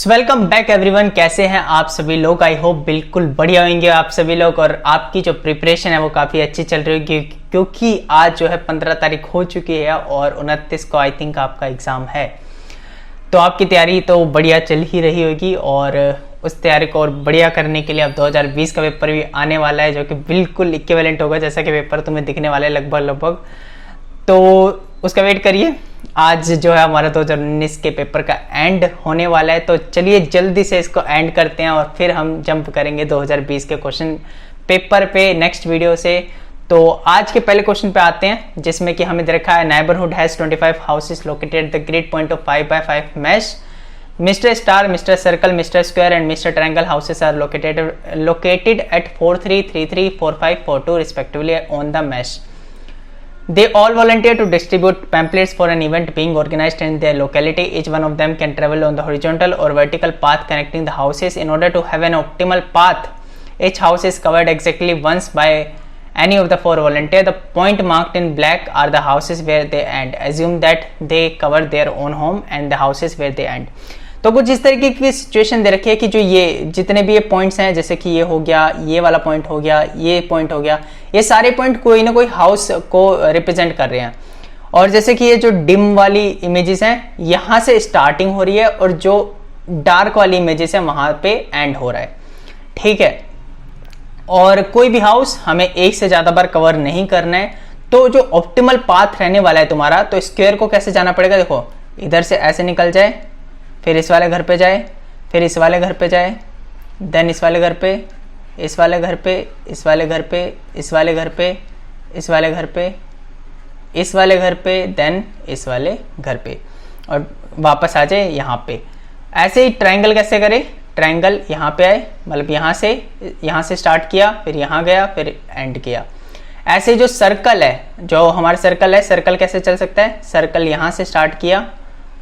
Welcome back everyone. कैसे हैं आप सभी लोग? आई होप बिल्कुल बढ़िया होंगे आप सभी लोग और आपकी जो प्रिपरेशन है वो काफ़ी अच्छी चल रही होगी, क्योंकि आज जो है 15 तारीख हो चुकी है और 29 को आई थिंक आपका एग्ज़ाम है। तो आपकी तैयारी तो बढ़िया चल ही रही होगी और उस तैयारी को और बढ़िया करने के लिए अब 2020 का पेपर भी आने वाला है, जो कि बिल्कुल इक्विवेलेंट होगा जैसा कि पेपर तुम्हें दिखने वाला है लगभग। तो उसका वेट करिए। आज जो है हमारा 2019 के पेपर का एंड होने वाला है, तो चलिए जल्दी से इसको एंड करते हैं और फिर हम जंप करेंगे 2020 के क्वेश्चन पेपर पे नेक्स्ट वीडियो से। तो आज के पहले क्वेश्चन पे आते हैं, जिसमें कि हमें दे रखा है neighbourhood has 25 houses located at the grid point of 5x5 mesh. Mr. Star, Mr. Circle, Mr. Square and Mr. Triangle houses are located at 4, 3, 3, 3, 4, 5, 4, 2 respectively on the mesh. They all volunteer to distribute pamphlets for an event being organized in their locality. Each one of them can travel on the horizontal or vertical path connecting the houses. In order to have an optimal path, each house is covered exactly once by any of the four volunteers. The point marked in black are the houses where they end. Assume that they cover their own home and the houses where they end. तो कुछ इस तरीके की situation दे रखी है कि जो ये जितने भी ये पॉइंट्स हैं, जैसे कि ये हो गया, ये वाला पॉइंट हो गया, ये पॉइंट हो गया, ये सारे पॉइंट कोई ना कोई हाउस को रिप्रेजेंट कर रहे हैं। और जैसे कि ये जो डिम वाली इमेजेस हैं यहाँ से स्टार्टिंग हो रही है और जो डार्क वाली इमेजेस हैं वहां पे एंड हो रहा है, ठीक है। और कोई भी हाउस हमें एक से ज्यादा बार कवर नहीं करना है। तो जो ऑप्टिमल पाथ रहने वाला है तुम्हारा, तो स्क्वायर को कैसे जाना पड़ेगा? देखो, इधर से ऐसे निकल जाए, फिर इस वाले घर पे जाए, फिर इस वाले घर पे जाए, देन इस वाले घर पे, इस वाले घर पे, इस वाले घर पे, इस वाले घर पे, इस वाले घर पे, इस वाले घर पे, देन इस वाले घर पे, और वापस आ जाए यहाँ पे। ऐसे ही ट्रायंगल कैसे करें? ट्रायंगल यहाँ पे आए, मतलब यहाँ से स्टार्ट किया, फिर यहाँ गया, फिर एंड किया। ऐसे जो सर्कल है, जो हमारा सर्कल है, सर्कल कैसे चल सकता है? सर्कल यहाँ से स्टार्ट किया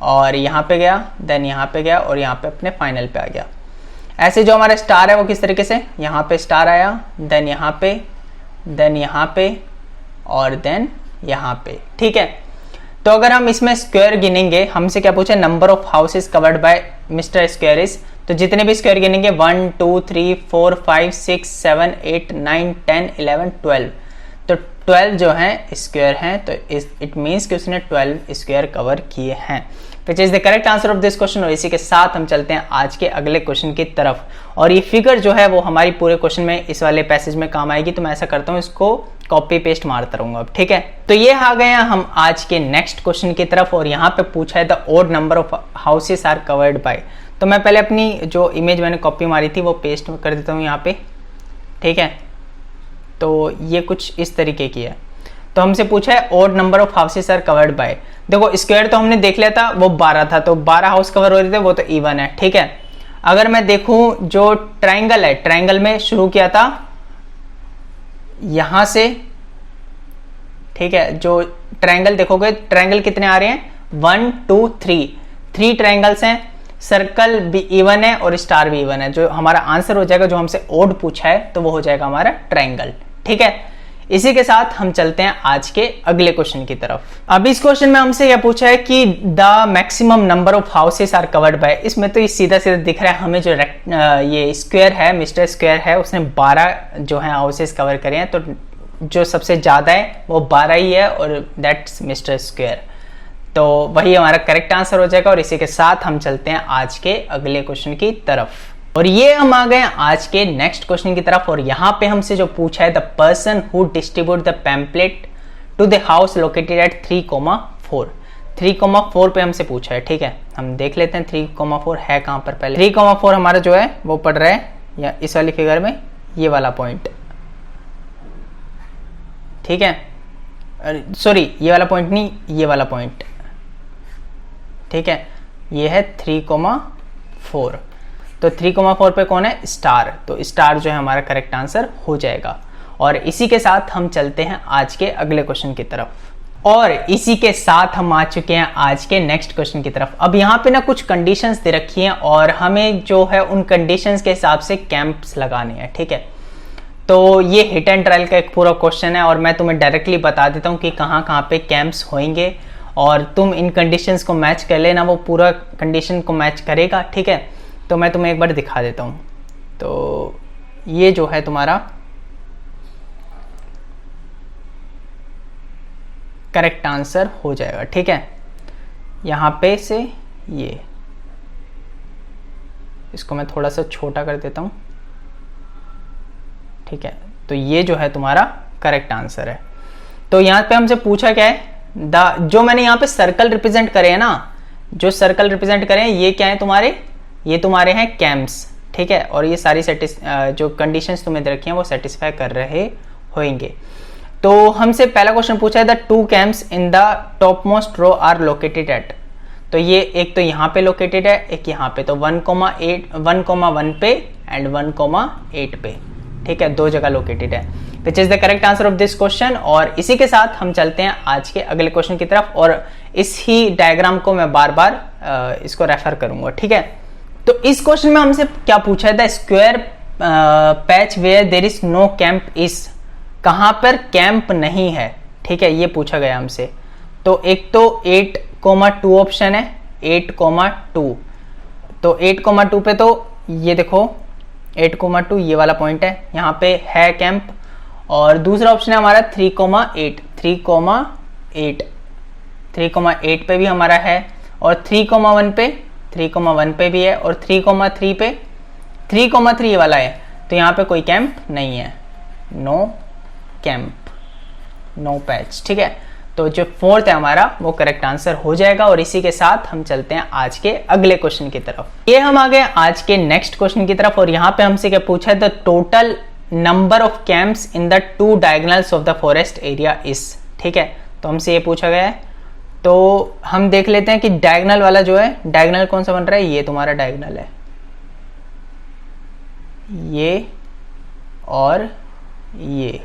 और यहाँ पे गया, देन यहाँ पे गया और यहाँ पे अपने फाइनल पे आ गया। ऐसे जो हमारा स्टार है वो किस तरीके से? यहाँ पे स्टार आया, देन यहाँ पे, देन यहाँ पे और देन यहाँ पे, ठीक है। तो अगर हम इसमें स्क्वायर गिनेंगे, हमसे क्या पूछे? Number of houses covered by mister square is, तो जितने भी स्क्वायर गिनेंगे 1, 2, 3, 4, 5, 6, 7, 8, 9, 10, 11, 12, तो 12 जो है स्क्वायर हैं, तो इट मीन्स कि उसने 12 स्क्वायर कवर किए हैं, which is the correct answer of this question. और इसी के साथ हम चलते हैं आज के अगले क्वेश्चन की तरफ। और ये फिगर जो है वो हमारी पूरे क्वेश्चन में इस वाले पैसेज में काम आएगी, तो मैं ऐसा करता हूँ, इसको कॉपी पेस्ट मारता रहूंगा, ठीक है। तो ये आ गए हैं हम आज के नेक्स्ट क्वेश्चन की तरफ, और यहाँ पे पूछा है the odd number of houses are covered by. तो मैं पहले अपनी जो इमेज मैंने कॉपी मारी थी वो पेस्ट कर देता हूँ यहाँ पे, ठीक है। तो ये कुछ इस तरीके की है। तो हमसे पूछा है odd number of houses are covered by. देखो, स्क्वायर तो हमने देख लिया था, वो 12 था, तो 12 हाउस कवर हो रहे थे, वो तो इवन है, ठीक है। अगर मैं देखूं जो ट्रायंगल है, ट्रायंगल में शुरू किया था यहां से, ठीक है। जो ट्रायंगल देखोगे, ट्रायंगल कितने आ रहे हैं? 1, 2, 3 ट्रायंगल्स हैं। सर्कल भी इवन है और स्टार भी इवन है। जो हमारा आंसर हो जाएगा, जो हमसे ओड पूछा है, तो वो हो जाएगा हमारा ट्रायंगल, ठीक है। इसी के साथ हम चलते हैं आज के अगले क्वेश्चन की तरफ। अब इस क्वेश्चन में हमसे यह पूछा है कि the maximum number of houses are covered by. इसमें तो ये सीधा दिख रहा है हमें, जो ये स्क्वायर है, मिस्टर स्क्वायर है, उसने 12 जो है हाउसेस कवर करे हैं, तो जो सबसे ज्यादा है वो 12 ही है, और दैट्स मिस्टर स्क्वायर। तो वही हमारा करेक्ट आंसर हो जाएगा। और इसी के साथ हम चलते हैं आज के अगले क्वेश्चन की तरफ। और ये हम आ गए आज के नेक्स्ट क्वेश्चन की तरफ, और यहाँ पे हमसे जो पूछा है the person who distribute the pamphlet to the house located at 3,4। 3,4 पे हमसे पूछा है, ठीक है। हम देख लेते हैं 3,4 है कहाँ पर। पहले 3,4 हमारा जो है वो पड़ रहा है या इस वाली फिगर में, ये वाला पॉइंट, ठीक है। सॉरी, ये वाला पॉइंट नहीं, ये वाला पॉइंट, ठीक है। ये है 3,4। तो 3,4 पे कौन है? स्टार। तो स्टार जो है हमारा करेक्ट आंसर हो जाएगा। और इसी के साथ हम चलते हैं आज के अगले क्वेश्चन की तरफ। और इसी के साथ हम आ चुके हैं आज के नेक्स्ट क्वेश्चन की तरफ। अब यहाँ पे ना कुछ कंडीशंस दे रखी हैं और हमें जो है उन कंडीशंस के हिसाब से कैंप्स लगाने हैं, ठीक है। तो ये हिट एंड ट्रायल का एक पूरा क्वेश्चन है और मैं तुम्हें डायरेक्टली बता देता हूँ कि कहाँ कहाँ पे कैंप्स होंगे और तुम इन कंडीशंस को मैच कर लेना, वो पूरा कंडीशन को मैच करेगा, ठीक है। तो मैं तुम्हें एक बार दिखा देता हूँ। तो ये जो है तुम्हारा करेक्ट आंसर हो जाएगा, ठीक है। यहाँ पे से ये, इसको मैं थोड़ा सा छोटा कर देता हूँ, ठीक है। तो ये जो है तुम्हारा करेक्ट आंसर है। तो यहाँ पे हमसे पूछा क्या है, जो मैंने यहाँ पे सर्कल रिप्रेजेंट करे हैं ना, जो सर्कल रिप्रेजेंट करे हैं ये क्या है तुम्हारे, ये तुम्हारे हैं कैम्प्स, ठीक है। और ये सारी जो कंडीशंस तुम्हें दे रखी हैं वो सेटिस्फाई कर रहे होंगे। तो हमसे पहला क्वेश्चन पूछा है the 2 camps in the top most row are located at. तो ये एक तो यहाँ पे लोकेटेड है, एक यहाँ पे, तो 1,1 पे एंड 1,8 पे, ठीक है, 2 जगह लोकेटेड है, which is the correct answer of this question. और इसी के साथ हम चलते हैं आज के अगले क्वेश्चन की तरफ, और इस ही डायग्राम को मैं बार बार इसको रेफर करूंगा, ठीक है। तो इस क्वेश्चन में हमसे क्या पूछा है, the square patch where there is no camp is, कहां पर कैंप नहीं है, ठीक है, ये पूछा गया हमसे। तो एक तो 8,2 ऑप्शन है, 8,2, तो 8,2 पे तो ये देखो 8,2 ये वाला पॉइंट है, यहाँ पे है कैंप। और दूसरा ऑप्शन है हमारा 3,8, 3,8 पे भी हमारा है, और 3,1 पे भी है, और 3,3 पे 3,3 वाला है, तो यहाँ पे कोई कैंप नहीं है, नो कैंप, नो पैच, ठीक है। तो जो 4th है हमारा वो करेक्ट आंसर हो जाएगा। और इसी के साथ हम चलते हैं आज के अगले क्वेश्चन की तरफ। ये हम आ गए आज के नेक्स्ट क्वेश्चन की तरफ, और यहाँ पे हमसे क्या पूछा है, the total number of camps in the 2 diagonals of the forest area is, ठीक है। तो हमसे ये पूछा गया है, तो हम देख लेते हैं कि डायगोनल वाला जो है, डायगोनल कौन सा बन रहा है, ये तुम्हारा डायगोनल है, ये और ये,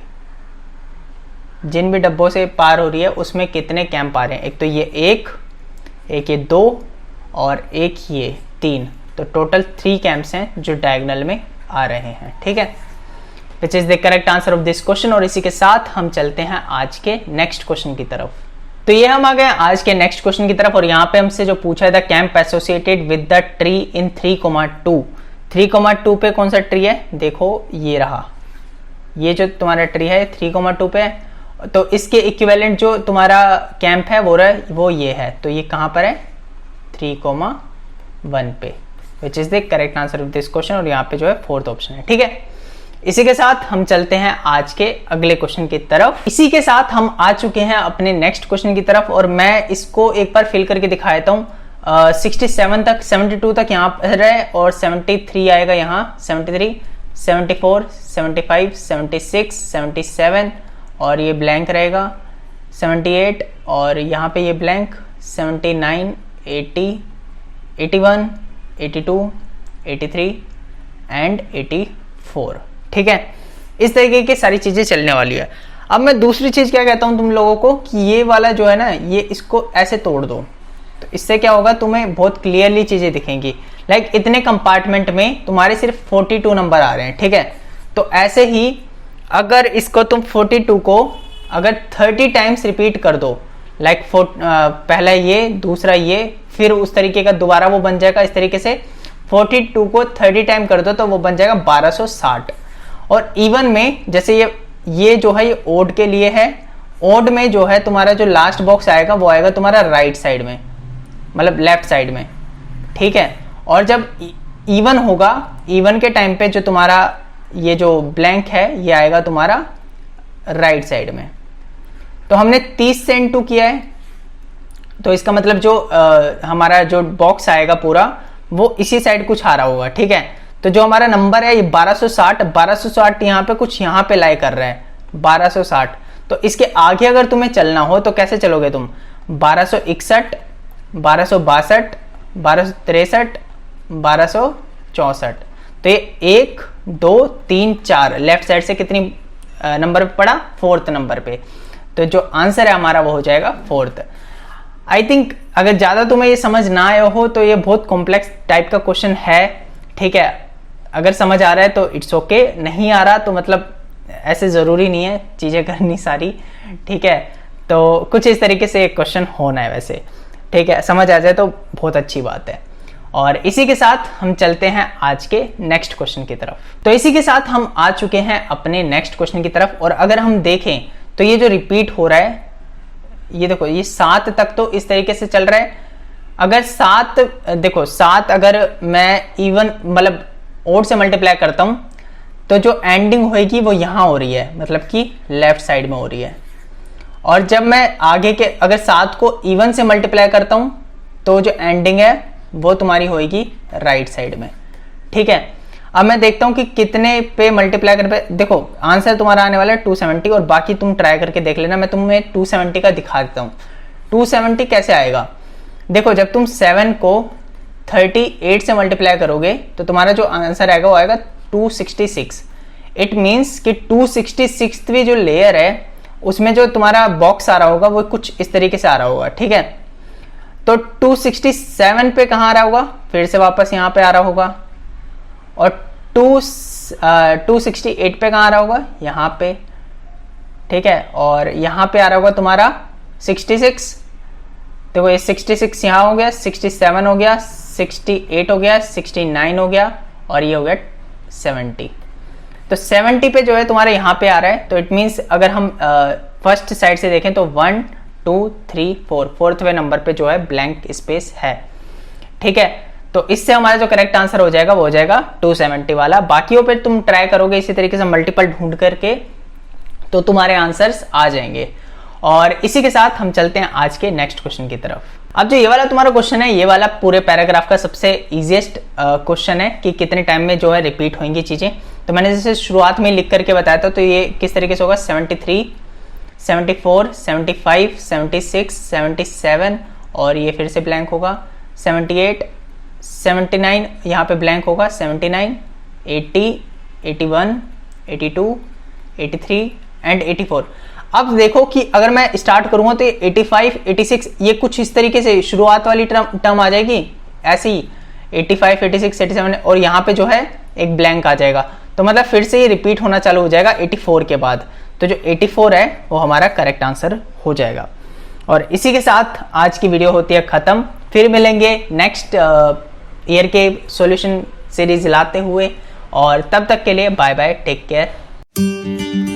जिन भी डब्बों से पार हो रही है उसमें कितने कैंप आ रहे हैं, एक तो ये एक ये 2 और एक ये 3, तो टोटल 3 कैंप्स हैं जो डायगोनल में आ रहे हैं, ठीक है, which is the correct answer of this question. और इसी के साथ हम चलते हैं आज के नेक्स्ट क्वेश्चन की तरफ। तो ये हम आ गए आज के नेक्स्ट क्वेश्चन की तरफ, और यहाँ पे हमसे जो पूछा है the camp associated with the tree in 3,2, 3,2 पे कौन सा ट्री है, देखो ये रहा, ये जो तुम्हारा ट्री है 3,2 पे है, तो इसके इक्विवेलेंट जो तुम्हारा कैंप है वो ये है, तो ये कहां पर है, 3,1 पे, which is the correct answer of this question. और यहाँ पे जो है 4th ऑप्शन है, ठीक है। इसी के साथ हम चलते हैं आज के अगले क्वेश्चन की तरफ। इसी के साथ हम आ चुके हैं अपने नेक्स्ट क्वेश्चन की तरफ, और मैं इसको एक बार फिल करके दिखा देता हूँ। 67 तक, 72 तक यहाँ पर है, और 73 आएगा यहाँ, 73, 74, 75, 76, 77, और ये ब्लैंक रहेगा 78, और यहाँ पे ये ब्लैंक 79, 80, 81, 82, 83 एंड 84, ठीक है। इस तरीके की सारी चीजें चलने वाली है। अब मैं दूसरी चीज क्या कहता हूँ तुम लोगों को, कि ये वाला जो है ना, ये इसको ऐसे तोड़ दो, तो इससे क्या होगा, तुम्हें बहुत क्लियरली चीजें दिखेंगी। लाइक इतने कंपार्टमेंट में तुम्हारे सिर्फ 42 नंबर आ रहे हैं, ठीक है। तो ऐसे ही अगर इसको तुम 42 को अगर 30 टाइम्स रिपीट कर दो, लाइक पहला ये, दूसरा ये, फिर उस तरीके का दोबारा वो बन जाएगा, इस तरीके से 42 को 30 टाइम कर दो तो वो बन जाएगा 1260। और इवन में जैसे ये जो है ये ओड के लिए है, ओड में जो है तुम्हारा जो लास्ट बॉक्स आएगा वो आएगा तुम्हारा राइट साइड में, मतलब लेफ्ट साइड में, ठीक है। और जब इवन होगा, इवन के टाइम पे जो तुम्हारा ये जो ब्लैंक है ये आएगा तुम्हारा राइट साइड में। तो हमने 30 से इंटू किया है, तो इसका मतलब जो हमारा जो बॉक्स आएगा पूरा वो इसी साइड कुछ आ रहा होगा, ठीक है। तो जो हमारा नंबर है ये 1260 यहाँ पे कुछ यहाँ पे लाई कर रहा है 1260। तो इसके आगे अगर तुम्हें चलना हो तो कैसे चलोगे तुम, 1261, 1262, 1263, 1264। तो ये 1, 2, 3, 4 लेफ्ट साइड से कितनी नंबर पे पड़ा, 4th नंबर पे। तो जो आंसर है हमारा वो हो जाएगा 4th। आई थिंक अगर ज्यादा तुम्हें ये समझ ना आया हो तो ये बहुत कॉम्प्लेक्स टाइप का क्वेश्चन है, ठीक है। अगर समझ आ रहा है तो इट्स ओके, नहीं आ रहा तो मतलब ऐसे जरूरी नहीं है चीजें करनी सारी, ठीक है। तो कुछ इस तरीके से एक क्वेश्चन होना है वैसे, ठीक है। समझ आ जाए तो बहुत अच्छी बात है। और इसी के साथ हम चलते हैं आज के नेक्स्ट क्वेश्चन की तरफ। तो इसी के साथ हम आ चुके हैं अपने नेक्स्ट क्वेश्चन की तरफ। और अगर हम देखें तो ये जो रिपीट हो रहा है, ये देखो, ये 7 तक तो इस तरीके से चल रहा है। अगर 7 देखो 7 अगर मैं इवन मतलब ओड से मल्टीप्लाई करता हूं तो जो एंडिंग होगी वो यहां हो रही है, मतलब कि लेफ्ट साइड में हो रही है। और जब मैं आगे के अगर 7 को इवन से मल्टीप्लाई करता हूं तो जो एंडिंग है वो तुम्हारी होगी राइट साइड में। ठीक है, अब मैं देखता हूं कि कितने पे मल्टीप्लाई कर पे। देखो आंसर तुम्हारा आने वाला है 270 और बाकी तुम ट्राई करके देख लेना। मैं तुम्हें 270 का दिखा देता हूं। 270 कैसे आएगा, देखो जब तुम 7 को 38 से मल्टीप्लाई करोगे तो तुम्हारा जो आंसर आएगा वो आएगा 266। इट मीन्स कि 266वीं जो लेयर है उसमें जो तुम्हारा बॉक्स आ रहा होगा वो कुछ इस तरीके से आ रहा होगा। ठीक है, तो 267 पे कहाँ आ रहा होगा, फिर से वापस यहाँ पे आ रहा होगा। और 268 पे कहाँ आ रहा होगा, यहाँ पे। ठीक है, और यहाँ पे आ रहा होगा तुम्हारा 66। देखो ये 66 यहाँ हो गया, 67 हो गया, 68 हो गया, 69 हो गया और ये हो गया 70। तो 70 पे जो है तुम्हारे यहाँ पे आ रहा है। तो इट मीन्स अगर हम फर्स्ट साइड से देखें तो 1 2 3 4 4वें नंबर पे जो है ब्लैंक स्पेस है। ठीक है, तो इससे हमारा जो करेक्ट आंसर हो जाएगा वो हो जाएगा 270 वाला। बाकियों पे तुम ट्राई करोगे इसी तरीके से मल्टीपल ढूंढ करके तो तुम्हारे आंसर्स आ जाएंगे। और इसी के साथ हम चलते हैं आज के नेक्स्ट क्वेश्चन की तरफ। अब जो ये वाला तुम्हारा क्वेश्चन है, ये वाला पूरे पैराग्राफ का सबसे इजीएस्ट क्वेश्चन है कि कितने टाइम में जो है रिपीट होंगी चीजें। तो मैंने जैसे शुरुआत में लिख करके बताया था, तो ये किस तरीके से होगा, 73 74 75 76 77 और ये फिर से ब्लैंक होगा, 78 79 यहाँ पे ब्लैंक होगा, 79 80 81 82 83 एंड 84। अब देखो कि अगर मैं स्टार्ट करूंगा तो ये 85 86 ये कुछ इस तरीके से शुरुआत वाली टर्म आ जाएगी ऐसे ही 85 86 87 और यहाँ पे जो है एक ब्लैंक आ जाएगा। तो मतलब फिर से ये रिपीट होना चालू हो जाएगा 84 के बाद। तो जो 84 है वो हमारा करेक्ट आंसर हो जाएगा। और इसी के साथ आज की वीडियो होती है खत्म। फिर मिलेंगे नेक्स्ट ईयर के सॉल्यूशन सीरीज लाते हुए, और तब तक के लिए बाय बाय, टेक केयर।